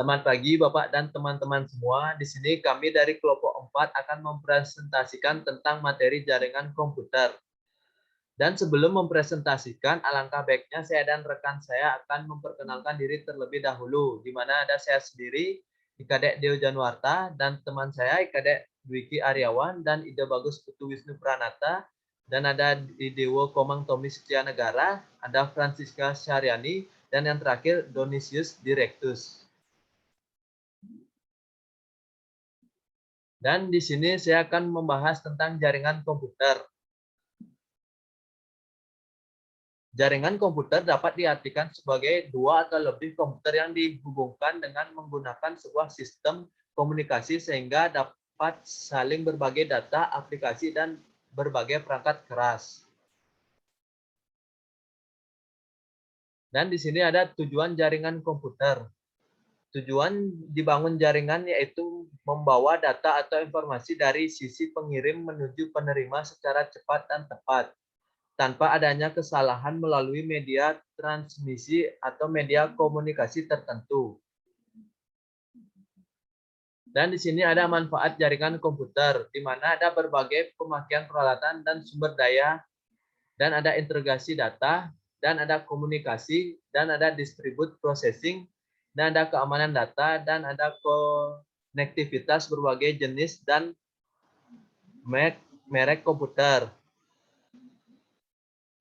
Selamat pagi Bapak dan teman-teman semua. Di sini kami dari kelompok 4 akan mempresentasikan tentang materi jaringan komputer. Dan sebelum mempresentasikan, alangkah baiknya saya dan rekan saya akan memperkenalkan diri terlebih dahulu, di mana ada saya sendiri, Ikadek Deo Januarta, dan teman saya Ikadek Dwiki Aryawan, dan Ide Bagus Putu Wisnu Pranata, dan ada Dewo Komang Tommy Setianegara, ada Francisca Syariani, dan yang terakhir Donisius Directus. Dan di sini saya akan membahas tentang jaringan komputer. Jaringan komputer dapat diartikan sebagai dua atau lebih komputer yang dihubungkan dengan menggunakan sebuah sistem komunikasi sehingga dapat saling berbagi data, aplikasi, dan berbagai perangkat keras. Dan di sini ada tujuan jaringan komputer. Tujuan dibangun jaringan yaitu membawa data atau informasi dari sisi pengirim menuju penerima secara cepat dan tepat, tanpa adanya kesalahan melalui media transmisi atau media komunikasi tertentu. Dan di sini ada manfaat jaringan komputer, di mana ada berbagai pemakaian peralatan dan sumber daya, dan ada integrasi data, dan ada komunikasi, dan ada distribute processing, dan ada keamanan data, dan ada konektivitas berbagai jenis dan merek komputer.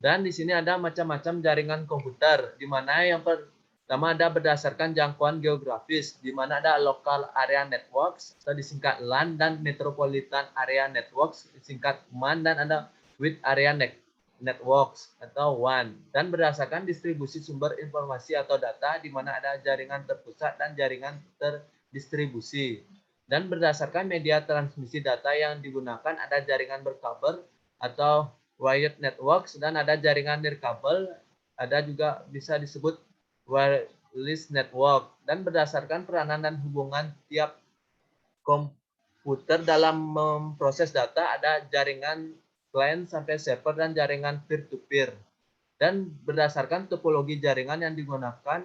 Dan di sini ada macam-macam jaringan komputer, di mana yang pertama ada berdasarkan jangkauan geografis, di mana ada local area networks atau disingkat LAN, dan metropolitan area networks disingkat MAN, dan ada wide area networks atau WAN. Dan berdasarkan distribusi sumber informasi atau data, di mana ada jaringan terpusat dan jaringan terdistribusi. Dan berdasarkan media transmisi data yang digunakan, ada jaringan berkabel atau wired networks, dan ada jaringan nirkabel, ada juga bisa disebut wireless network. Dan berdasarkan peranan dan hubungan tiap komputer dalam memproses data, ada jaringan client sampai server dan jaringan peer-to-peer. Dan berdasarkan topologi jaringan yang digunakan,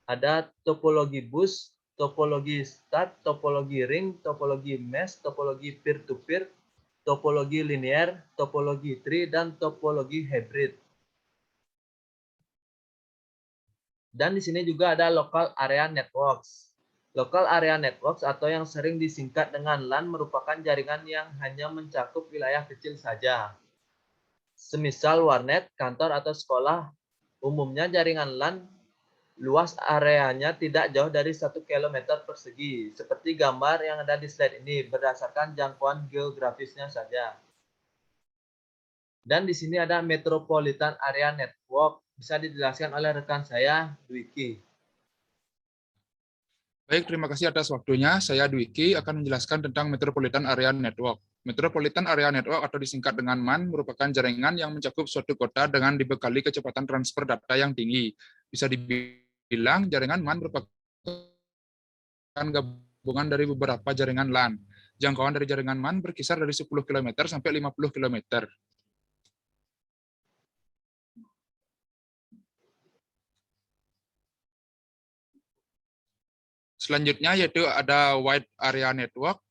ada topologi bus, topologi stud, topologi ring, topologi mesh, topologi peer-to-peer, topologi linear, topologi tree, dan topologi hybrid. Dan di sini juga ada local area networks. Local area networks atau yang sering disingkat dengan LAN merupakan jaringan yang hanya mencakup wilayah kecil saja. Semisal warnet, kantor, atau sekolah. Umumnya jaringan LAN luas areanya tidak jauh dari 1 km persegi, seperti gambar yang ada di slide ini, berdasarkan jangkauan geografisnya saja. Dan di sini ada Metropolitan Area Network. Bisa dijelaskan oleh rekan saya, Dwiki. Baik, terima kasih atas waktunya. Saya Dwiki akan menjelaskan tentang Metropolitan Area Network. Metropolitan Area Network atau disingkat dengan MAN merupakan jaringan yang mencakup suatu kota dengan dibekali kecepatan transfer data yang tinggi. Bisa dibilang jaringan MAN merupakan gabungan dari beberapa jaringan LAN. Jangkauan dari jaringan MAN berkisar dari 10 km sampai 50 km. Selanjutnya yaitu ada Wide Area Network.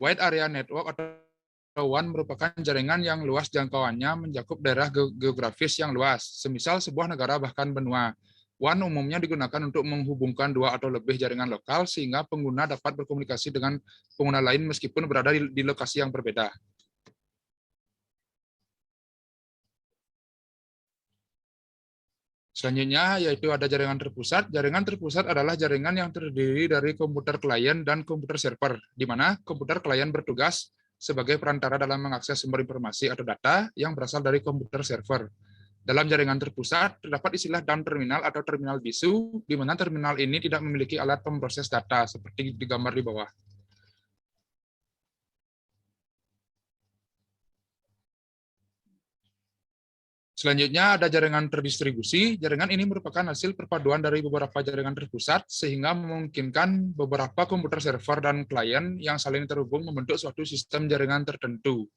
Wide Area Network atau WAN merupakan jaringan yang luas jangkauannya mencakup daerah geografis yang luas, semisal sebuah negara bahkan benua. WAN umumnya digunakan untuk menghubungkan dua atau lebih jaringan lokal sehingga pengguna dapat berkomunikasi dengan pengguna lain meskipun berada di lokasi yang berbeda. Selanjutnya yaitu ada jaringan terpusat. Jaringan terpusat adalah jaringan yang terdiri dari komputer klien dan komputer server, di mana komputer klien bertugas sebagai perantara dalam mengakses sumber informasi atau data yang berasal dari komputer server. Dalam jaringan terpusat, terdapat istilah down terminal atau terminal bisu, di mana terminal ini tidak memiliki alat pemroses data, seperti digambar di bawah. Selanjutnya ada jaringan terdistribusi. Jaringan ini merupakan hasil perpaduan dari beberapa jaringan terpusat, sehingga memungkinkan beberapa komputer server dan klien yang saling terhubung membentuk suatu sistem jaringan tertentu.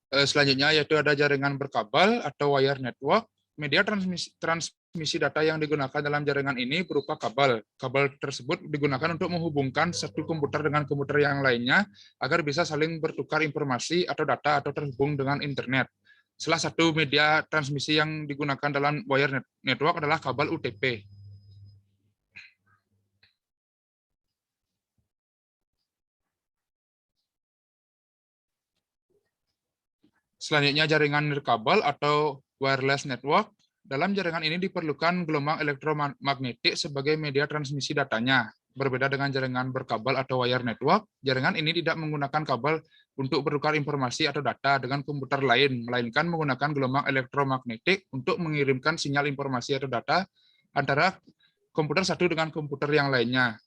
Selanjutnya yaitu ada jaringan berkabel atau wire network. Media transmisi data yang digunakan dalam jaringan ini berupa kabel. Kabel tersebut digunakan untuk menghubungkan satu komputer dengan komputer yang lainnya agar bisa saling bertukar informasi atau data atau terhubung dengan internet. Salah satu media transmisi yang digunakan dalam wire network adalah kabel UTP. Selanjutnya jaringan nirkabel atau wireless network. Dalam jaringan ini diperlukan gelombang elektromagnetik sebagai media transmisi datanya. Berbeda dengan jaringan berkabel atau wire network, jaringan ini tidak menggunakan kabel untuk bertukar informasi atau data dengan komputer lain, melainkan menggunakan gelombang elektromagnetik untuk mengirimkan sinyal informasi atau data antara komputer satu dengan komputer yang lainnya.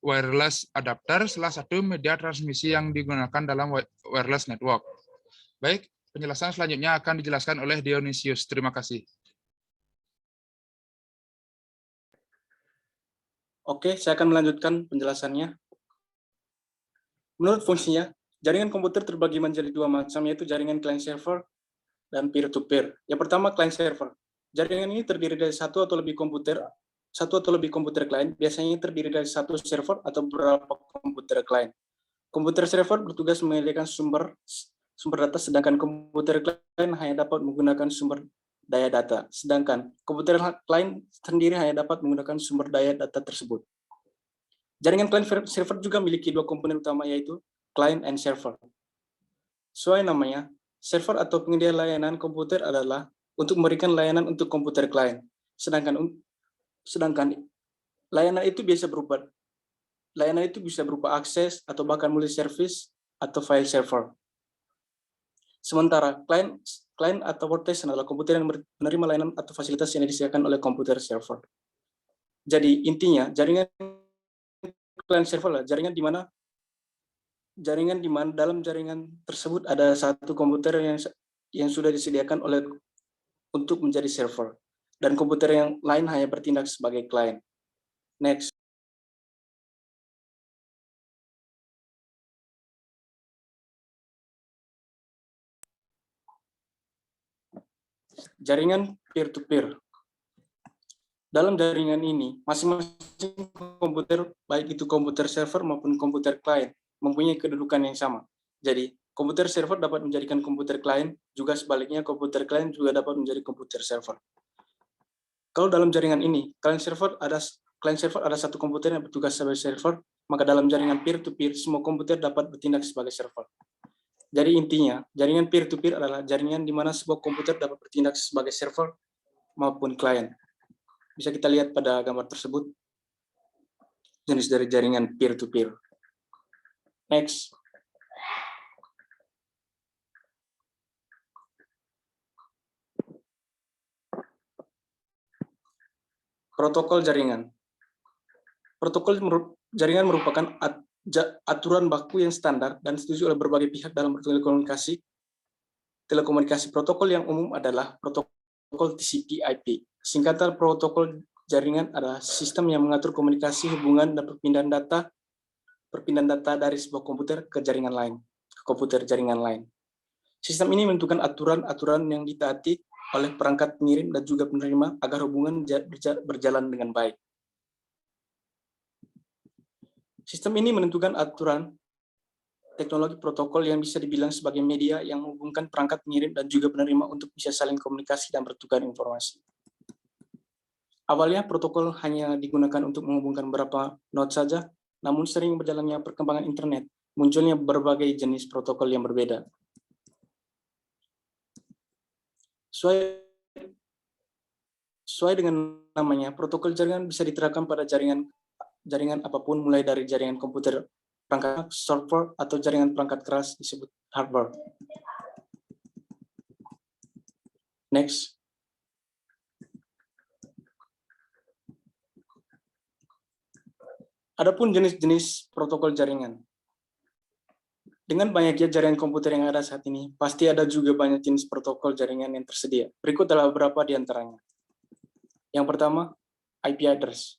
Wireless adapter salah satu media transmisi yang digunakan dalam wireless network. Baik, penjelasan selanjutnya akan dijelaskan oleh Dionysius. Terima kasih. Oke, saya akan melanjutkan penjelasannya. Menurut fungsinya, jaringan komputer terbagi menjadi dua macam, yaitu jaringan client-server dan peer-to-peer. Yang pertama, client-server. Jaringan ini terdiri dari satu atau lebih komputer klien, biasanya terdiri dari satu server atau beberapa komputer klien. Komputer server bertugas menyediakan sumber data, sedangkan komputer klien hanya dapat menggunakan sumber daya data, sedangkan komputer klien sendiri hanya dapat menggunakan sumber daya data tersebut. Jaringan client server juga memiliki dua komponen utama, yaitu client and server. Sesuai namanya, server atau penyedia layanan komputer adalah untuk memberikan layanan untuk komputer klien, sedangkan layanan itu bisa berupa akses atau bahkan multi-service atau file server. Sementara client atau workstation adalah komputer yang menerima layanan atau fasilitas yang disediakan oleh komputer server. Jadi intinya jaringan client server adalah jaringan di mana dalam jaringan tersebut ada satu komputer yang sudah disediakan untuk menjadi server, dan komputer yang lain hanya bertindak sebagai client. Next. Jaringan peer-to-peer. Dalam jaringan ini, masing-masing komputer, baik itu komputer server maupun komputer klien, mempunyai kedudukan yang sama. Jadi, komputer server dapat menjadikan komputer klien, juga sebaliknya komputer klien juga dapat menjadi komputer server. Kalau dalam jaringan ini, client server ada satu komputer yang bertugas sebagai server, maka dalam jaringan peer-to-peer, semua komputer dapat bertindak sebagai server. Jadi intinya, jaringan peer-to-peer adalah jaringan di mana sebuah komputer dapat bertindak sebagai server maupun klien. Bisa kita lihat pada gambar tersebut, jenis dari jaringan peer-to-peer. Next. Protokol jaringan. Protokol jaringan merupakan aturan baku yang standar dan disetujui oleh berbagai pihak dalam telekomunikasi. Protokol yang umum adalah protokol TCP/IP. Singkatan protokol jaringan adalah sistem yang mengatur komunikasi, hubungan, dan perpindahan data dari sebuah komputer ke jaringan lain, ke komputer jaringan lain. Sistem ini menentukan aturan-aturan yang ditaati oleh perangkat pengirim dan juga penerima agar hubungan berjalan dengan baik. Sistem ini menentukan aturan teknologi protokol yang bisa dibilang sebagai media yang menghubungkan perangkat pengirim dan juga penerima untuk bisa saling komunikasi dan bertukar informasi. Awalnya protokol hanya digunakan untuk menghubungkan beberapa node saja, namun sering berjalannya perkembangan internet, munculnya berbagai jenis protokol yang berbeda. Sesuai dengan namanya, protokol jaringan bisa diterapkan pada jaringan apapun, mulai dari jaringan komputer perangkat server atau jaringan perangkat keras disebut hardware. Next. Adapun jenis-jenis protokol jaringan. Dengan banyaknya jaringan komputer yang ada saat ini, pasti ada juga banyak jenis protokol jaringan yang tersedia. Berikut adalah beberapa di antaranya. Yang pertama, IP address.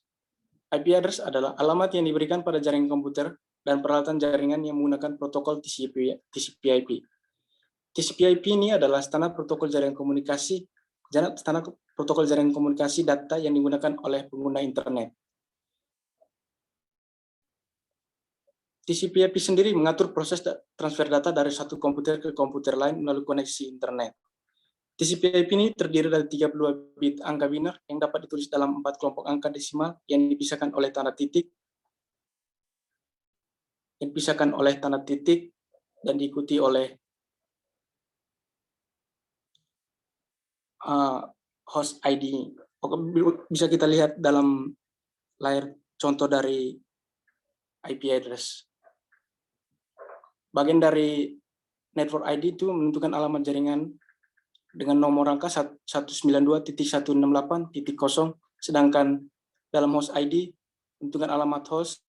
IP address adalah alamat yang diberikan pada jaringan komputer dan peralatan jaringan yang menggunakan protokol TCP/IP. TCP/IP ini adalah standar protokol jaringan komunikasi data yang digunakan oleh pengguna internet. TCP/IP sendiri mengatur proses transfer data dari satu komputer ke komputer lain melalui koneksi internet. TCP/IP ini terdiri dari 32 bit angka biner yang dapat ditulis dalam 4 kelompok angka desimal yang dipisahkan oleh tanda titik, dan diikuti oleh host ID. Bisa kita lihat dalam layar contoh dari IP address. Bagian dari network ID itu menentukan alamat jaringan dengan nomor rangka 192.168.0, sedangkan dalam host ID menentukan alamat host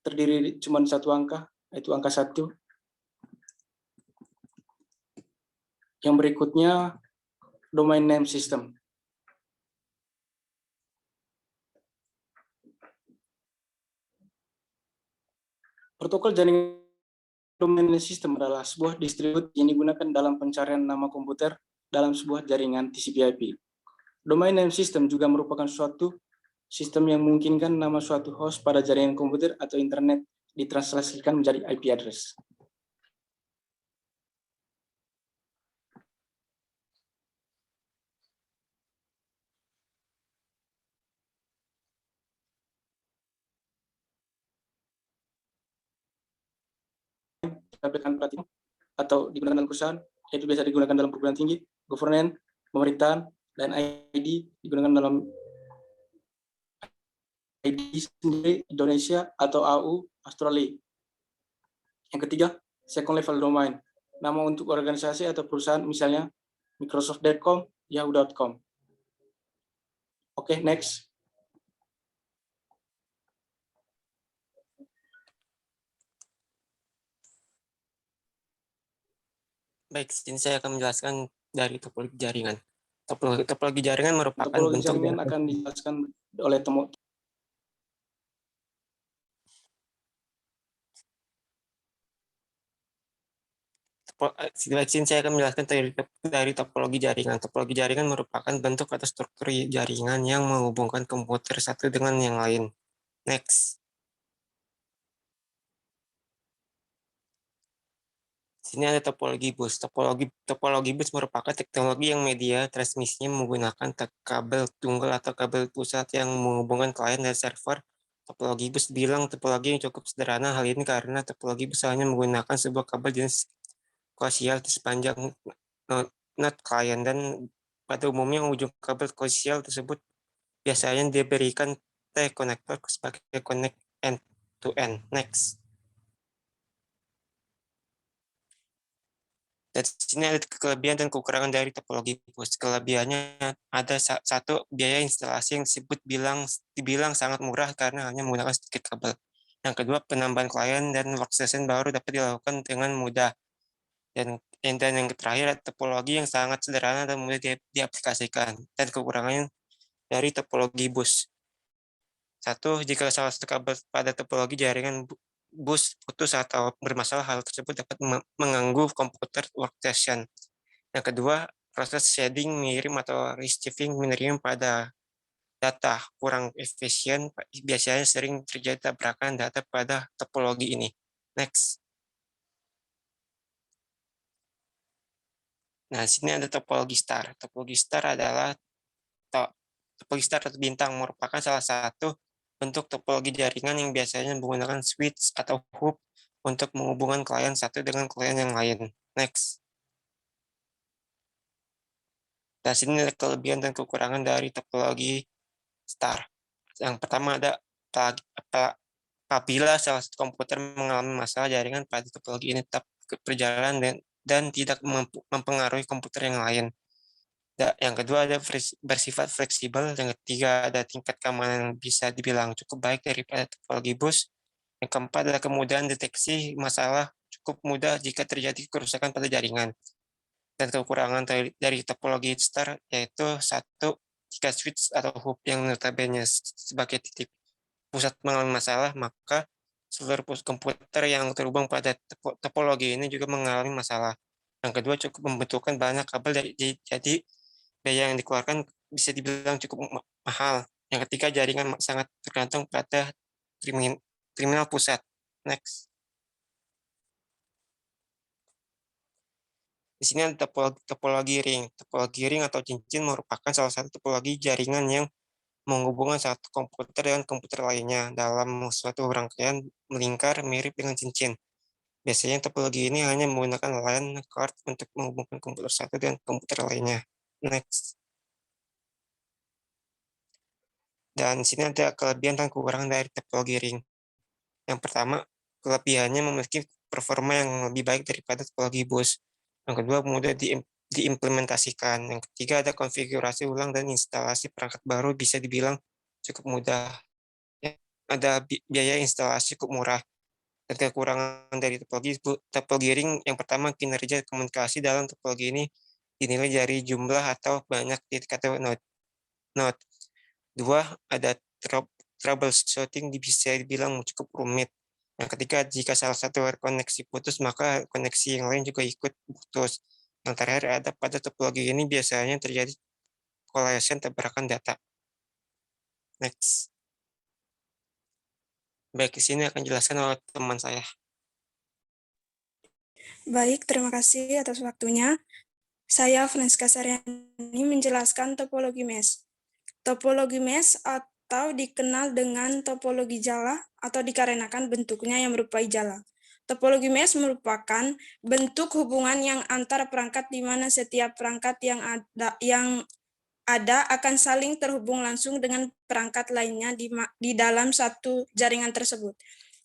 terdiri cuma satu angka, yaitu angka 1. Yang berikutnya, domain name system. Protokol jaringan domain name system adalah sebuah distribut yang digunakan dalam pencarian nama komputer dalam sebuah jaringan TCP/IP. Domain name system juga merupakan suatu sistem yang memungkinkan nama suatu host pada jaringan komputer atau internet ditranslasikan menjadi IP address. Pelatihan atau digunakan dalam perusahaan, itu biasa digunakan dalam perguruan tinggi, governance, pemerintahan, dan ID digunakan dalam ID sendiri Indonesia atau AU Australia. Yang ketiga, second level domain, nama untuk organisasi atau perusahaan, misalnya Microsoft.com, Yahoo.com. Oke, next. Baik, sini saya akan menjelaskan dari topologi jaringan. Topologi jaringan merupakan Topologi bentuk jaringan akan dijelaskan oleh Sini saya akan menjelaskan dari topologi jaringan. Topologi jaringan merupakan bentuk atau struktur jaringan yang menghubungkan komputer satu dengan yang lain. Next. Sini ada topologi bus. Topologi bus merupakan teknologi yang media transmisinya menggunakan kabel tunggal atau kabel pusat yang menghubungkan klien dan server. Topologi bus bilang topologi yang cukup sederhana. Hal ini karena topologi bus hanya menggunakan sebuah kabel jenis koaksial di sepanjang node klien, dan pada umumnya ujung kabel koaksial tersebut biasanya diberikan T-konektor sebagai connect end-to-end. Next. Dan sini ada kelebihan dan kekurangan dari topologi bus. Kelebihannya ada satu, biaya instalasi yang dibilang sangat murah karena hanya menggunakan sedikit kabel. Yang kedua, penambahan klien dan workstation baru dapat dilakukan dengan mudah. Dan yang terakhir, topologi yang sangat sederhana dan mudah diaplikasikan. Dan kekurangannya dari topologi bus. Satu, jika salah satu kabel pada topologi jaringan bus putus atau bermasalah, hal tersebut dapat mengganggu komputer workstation. Yang kedua, proses shading mengirim atau receiving menerima pada data kurang efisien, biasanya sering terjadi tabrakan data pada topologi ini. Next. Nah, sini ada topologi star. Topologi star adalah topologi star atau bintang merupakan salah satu bentuk topologi jaringan yang biasanya menggunakan switch atau hub untuk menghubungkan klien satu dengan klien yang lain. Next. Nah, sini ada kelebihan dan kekurangan dari topologi star. Yang pertama ada apabila salah satu komputer mengalami masalah jaringan pada topologi ini tetap berjalan dan tidak mempengaruhi komputer yang lain. Yang kedua ada bersifat fleksibel. Yang ketiga ada tingkat keamanan yang bisa dibilang cukup baik daripada topologi bus. Yang keempat adalah kemudahan deteksi masalah, cukup mudah jika terjadi kerusakan pada jaringan. Dan kekurangan dari topologi star yaitu satu, jika switch atau hub yang notabene sebagai titik pusat mengalami masalah, maka Seluruh komputer yang terhubung pada topologi ini juga mengalami masalah. Yang kedua, cukup membutuhkan banyak kabel, jadi biaya yang dikeluarkan bisa dibilang cukup mahal. Yang ketiga, jaringan sangat tergantung pada terminal pusat. Next. Di sini ada topologi ring. Topologi ring atau cincin merupakan salah satu topologi jaringan yang menghubungkan satu komputer dengan komputer lainnya dalam suatu rangkaian melingkar mirip dengan cincin. Biasanya topologi ini hanya menggunakan LAN card untuk menghubungkan komputer satu dengan komputer lainnya. Next. Dan di sini ada kelebihan dan kekurangan dari topologi ring. Yang pertama, kelebihannya memiliki performa yang lebih baik daripada topologi bus. Yang kedua, mudah diimplementasikan. Yang ketiga, ada konfigurasi ulang dan instalasi perangkat baru bisa dibilang cukup mudah. Ada biaya instalasi cukup murah. Dan kekurangan dari topologi ring, yang pertama, kinerja komunikasi dalam topologi ini dinilai dari jumlah atau banyak titik atau node. Dua, ada troubleshooting bisa dibilang cukup rumit. Yang ketiga, jika salah satu koneksi putus, maka koneksi yang lain juga ikut putus. Yang terakhir, ada pada topologi ini biasanya terjadi collision tabrakan data. Next. Baik, di sini akan dijelaskan oleh teman saya. Baik, terima kasih atas waktunya. Saya Francisca Saryani menjelaskan topologi mesh. Topologi mesh atau dikenal dengan topologi jala atau dikarenakan bentuknya yang menyerupai jala. Topologi mesh merupakan bentuk hubungan yang antar perangkat di mana setiap perangkat yang ada akan saling terhubung langsung dengan perangkat lainnya di dalam satu jaringan tersebut.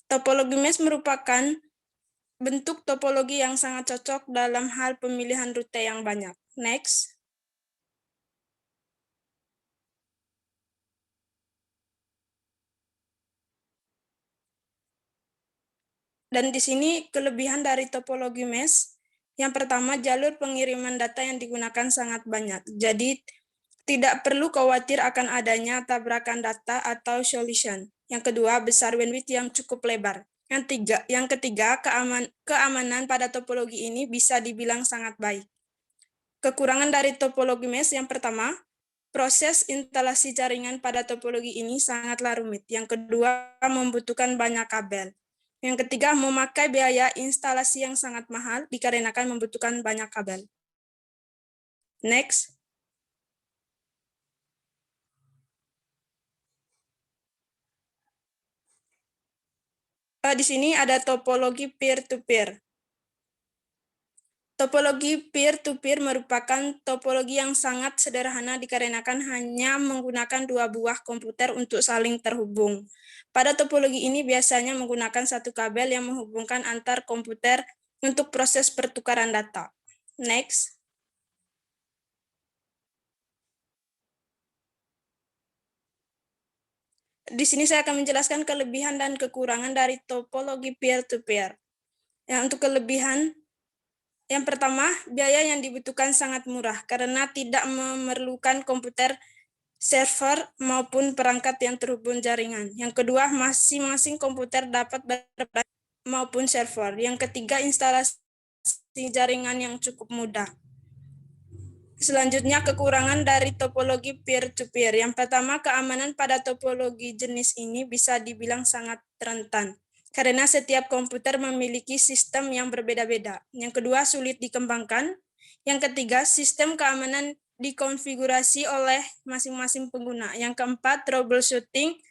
Topologi mesh merupakan bentuk topologi yang sangat cocok dalam hal pemilihan rute yang banyak. Next. Dan di sini kelebihan dari topologi mesh, yang pertama jalur pengiriman data yang digunakan sangat banyak. Jadi tidak perlu khawatir akan adanya tabrakan data atau collision. Yang kedua, besar bandwidth yang cukup lebar. Yang ketiga, keamanan pada topologi ini bisa dibilang sangat baik. Kekurangan dari topologi mesh yang pertama, proses instalasi jaringan pada topologi ini sangatlah rumit. Yang kedua, membutuhkan banyak kabel. Yang ketiga, memakai biaya instalasi yang sangat mahal dikarenakan membutuhkan banyak kabel. Next. Di sini ada topologi peer-to-peer. Topologi peer-to-peer merupakan topologi yang sangat sederhana dikarenakan hanya menggunakan dua buah komputer untuk saling terhubung. Pada topologi ini biasanya menggunakan satu kabel yang menghubungkan antar komputer untuk proses pertukaran data. Next. Di sini saya akan menjelaskan kelebihan dan kekurangan dari topologi peer-to-peer. Untuk kelebihan, yang pertama, biaya yang dibutuhkan sangat murah karena tidak memerlukan komputer server maupun perangkat yang terhubung jaringan. Yang kedua, masing-masing komputer dapat berperangkat maupun server. Yang ketiga, instalasi jaringan yang cukup mudah. Selanjutnya, kekurangan dari topologi peer-to-peer. Yang pertama, keamanan pada topologi jenis ini bisa dibilang sangat rentan, karena setiap komputer memiliki sistem yang berbeda-beda. Yang kedua, sulit dikembangkan. Yang ketiga, sistem keamanan dikonfigurasi oleh masing-masing pengguna. Yang keempat, troubleshooting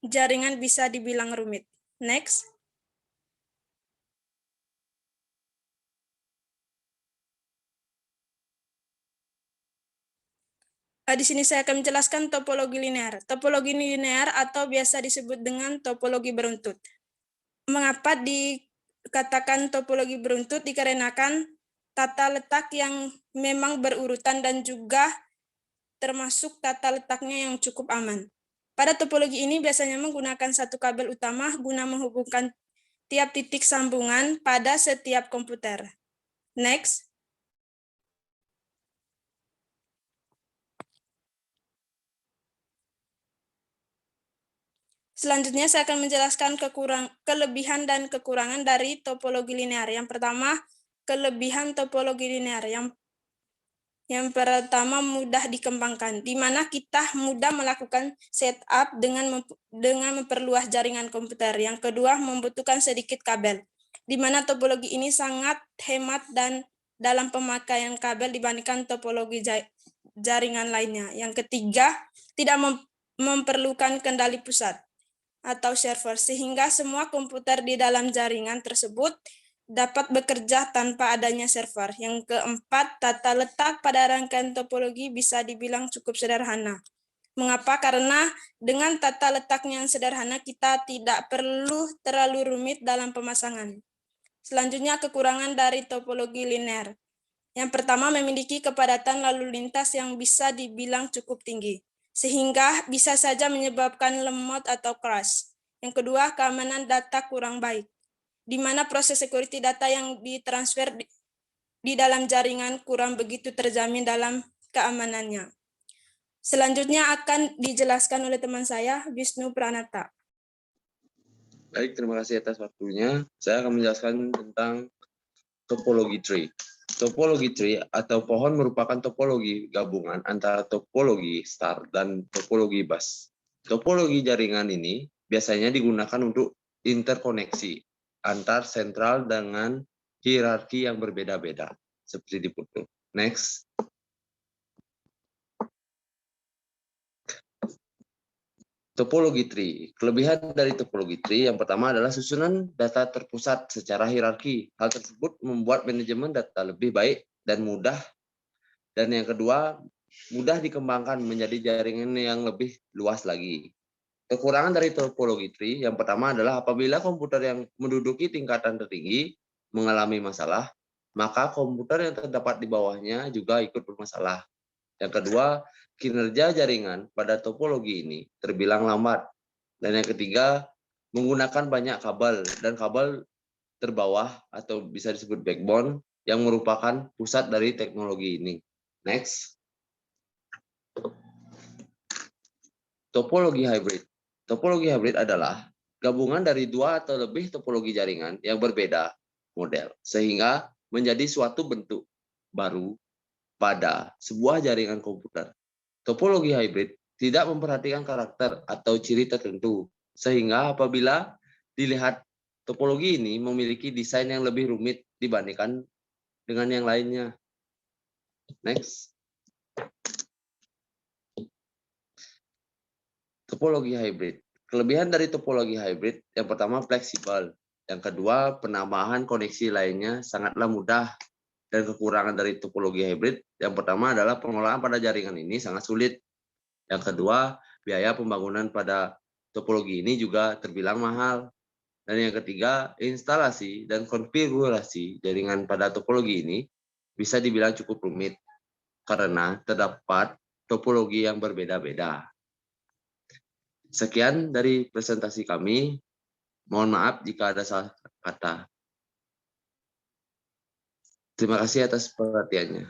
jaringan bisa dibilang rumit. Next. Di sini saya akan menjelaskan topologi linear. Topologi linear atau biasa disebut dengan topologi beruntut. Mengapa dikatakan topologi beruntut? Dikarenakan tata letak yang memang berurutan dan juga termasuk tata letaknya yang cukup aman. Pada topologi ini biasanya menggunakan satu kabel utama guna menghubungkan tiap titik sambungan pada setiap komputer. Next. Selanjutnya saya akan menjelaskan kelebihan dan kekurangan dari topologi linear. Yang pertama, kelebihan topologi linear. Yang pertama, mudah dikembangkan, di mana kita mudah melakukan setup dengan memperluas jaringan komputer. Yang kedua, membutuhkan sedikit kabel, di mana topologi ini sangat hemat dan dalam pemakaian kabel dibandingkan topologi jaringan lainnya. Yang ketiga, tidak memerlukan kendali pusat atau server, sehingga semua komputer di dalam jaringan tersebut dapat bekerja tanpa adanya server. Yang keempat, tata letak pada rangkaian topologi bisa dibilang cukup sederhana. Mengapa? Karena dengan tata letaknya yang sederhana, kita tidak perlu terlalu rumit dalam pemasangan. Selanjutnya, kekurangan dari topologi linear. Yang pertama, memiliki kepadatan lalu lintas yang bisa dibilang cukup tinggi, sehingga bisa saja menyebabkan lemot atau crash. Yang kedua, keamanan data kurang baik, di mana proses security data yang ditransfer di dalam jaringan kurang begitu terjamin dalam keamanannya. Selanjutnya akan dijelaskan oleh teman saya, Wisnu Pranata. Baik, terima kasih atas waktunya. Saya akan menjelaskan tentang topologi tree. Topologi tree atau pohon merupakan topologi gabungan antara topologi star dan topologi bus. Topologi jaringan ini biasanya digunakan untuk interkoneksi antar sentral dengan hierarki yang berbeda-beda, seperti di foto. Next. Topologi tree. Kelebihan dari topologi tree yang pertama adalah susunan data terpusat secara hierarki. Hal tersebut membuat manajemen data lebih baik dan mudah. Dan yang kedua, mudah dikembangkan menjadi jaringan yang lebih luas lagi. Kekurangan dari topologi tree yang pertama adalah apabila komputer yang menduduki tingkatan tertinggi mengalami masalah, maka komputer yang terdapat di bawahnya juga ikut bermasalah. Yang kedua, kinerja jaringan pada topologi ini terbilang lambat. Dan yang ketiga, menggunakan banyak kabel dan kabel terbawah atau bisa disebut backbone yang merupakan pusat dari teknologi ini. Next. Topologi hybrid. Topologi hybrid adalah gabungan dari dua atau lebih topologi jaringan yang berbeda model, sehingga menjadi suatu bentuk baru pada sebuah jaringan komputer. Topologi hybrid tidak memperhatikan karakter atau ciri tertentu, sehingga apabila dilihat topologi ini memiliki desain yang lebih rumit dibandingkan dengan yang lainnya. Next. Topologi hybrid. Kelebihan dari topologi hybrid yang pertama fleksibel, yang kedua penambahan koneksi lainnya sangatlah mudah. Dan kekurangan dari topologi hybrid yang pertama adalah pengolahan pada jaringan ini sangat sulit. Yang kedua, biaya pembangunan pada topologi ini juga terbilang mahal. Dan yang ketiga, instalasi dan konfigurasi jaringan pada topologi ini bisa dibilang cukup rumit karena terdapat topologi yang berbeda-beda. Sekian dari presentasi kami. Mohon maaf jika ada salah kata. Terima kasih atas perhatiannya.